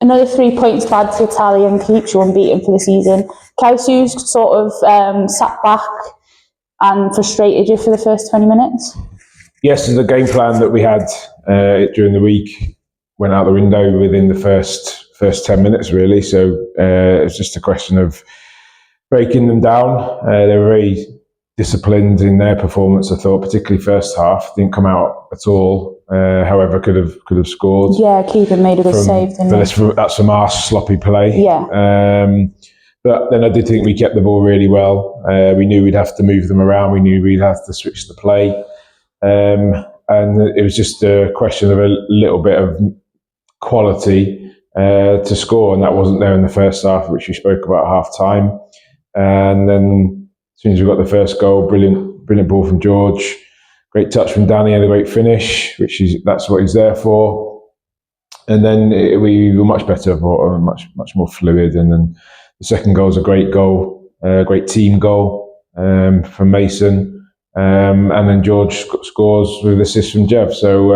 Another 3 points to add to the tally and keeps you unbeaten for the season. Caersws sort of sat back and frustrated you for the first 20 minutes? Yes, the game plan that we had during the week went out the window within the first 10 minutes, really. So it's just a question of breaking them down. They were very disciplined in their performance, I thought, particularly first half. Didn't come out at all. However, could have scored. Yeah, Keegan made a good save, didn't he? That's from our sloppy play. Yeah. But then I did think we kept the ball really well. We knew we'd have to move them around. We knew we'd have to switch the play. And it was just a question of a little bit of quality to score. And that wasn't there in the first half, which we spoke about half time. And then as soon as we got the first goal, brilliant ball from George. Great touch from Danny and a great finish, that's what he's there for. And then we were much better, much more fluid. And then the second goal is a great goal, great team goal from Mason. And then George scores with an assist from Jeff. So,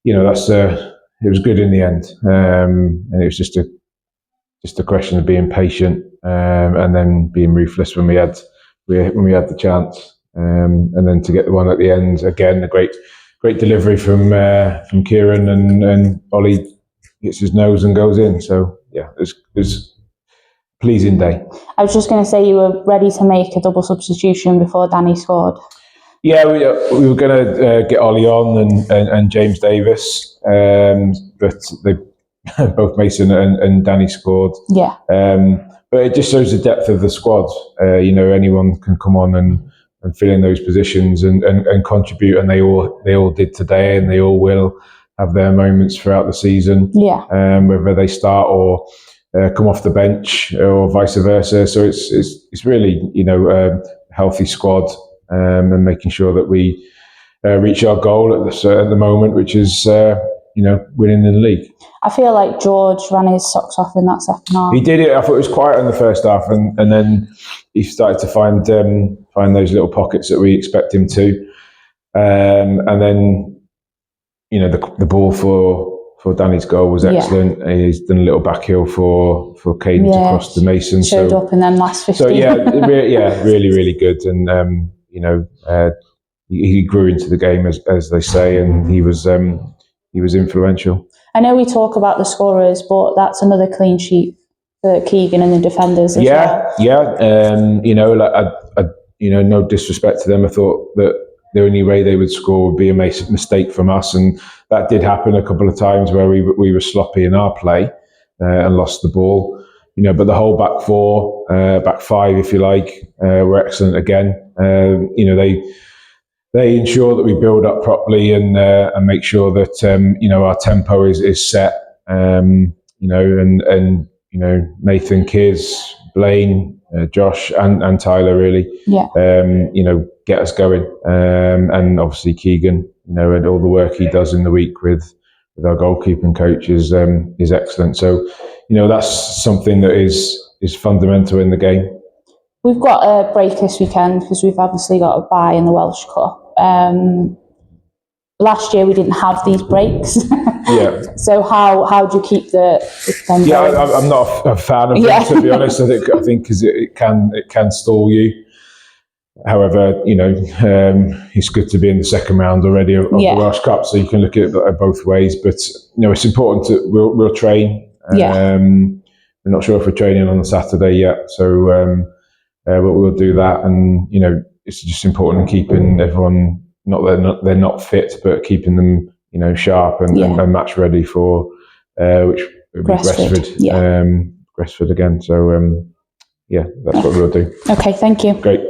it was good in the end. And it was just a question of being patient and then being ruthless when we had the chance. And then to get the one at the end, again, a great delivery from Kieran, and Ollie hits his nose and goes in. So, yeah, it was pleasing day. I was just going to say you were ready to make a double substitution before Danny scored. Yeah, we were going to get Ollie on and James Davis, but they both Mason and Danny scored. Yeah. But it just shows the depth of the squad. Anyone can come on and fill in those positions and contribute, and they all did today, and they all will have their moments throughout the season. Yeah. Whether they start or come off the bench or vice versa. So it's really a healthy squad, and making sure that we reach our goal at the moment, which is winning the league. I feel like George ran his socks off in that second half. He did it. I thought it was quiet in the first half, and then he started to find those little pockets that we expect him to, and then the ball for Danny's goal was excellent. Yeah. He's done a little back heel for Caden to cross to Mason. Showed up in them last 15. So really good, and he grew into the game as they say, and he was influential. I know we talk about the scorers, but that's another clean sheet for Keegan and the defenders as well. No disrespect to them. I thought that the only way they would score would be a mistake from us, and that did happen a couple of times where we were sloppy in our play and lost the ball. But the whole back four, back five, if you like, were excellent again. They ensure that we build up properly and make sure that our tempo is set. And Nathan, Kiz, Blaine, Josh, and Tyler really. Yeah. Get us going. And obviously Keegan, and all the work he does in the week with our goalkeeping coach is excellent. So, that's something that is fundamental in the game. We've got a break this weekend because we've obviously got a bye in the Welsh Cup. Last year we didn't have these breaks. Yeah. So how do you keep the going? Yeah, I'm not a fan of them, to be honest. I think because it can stall you. However, it's good to be in the second round already of the Welsh Cup, so you can look at it both ways. But it's important we'll train. We're not sure if we're training on the Saturday yet, so we'll do that. And it's just important in keeping everyone they're not fit, but keeping them sharp and match ready for which would be Gresford again. So that's what we'll do. Okay, thank you. Great.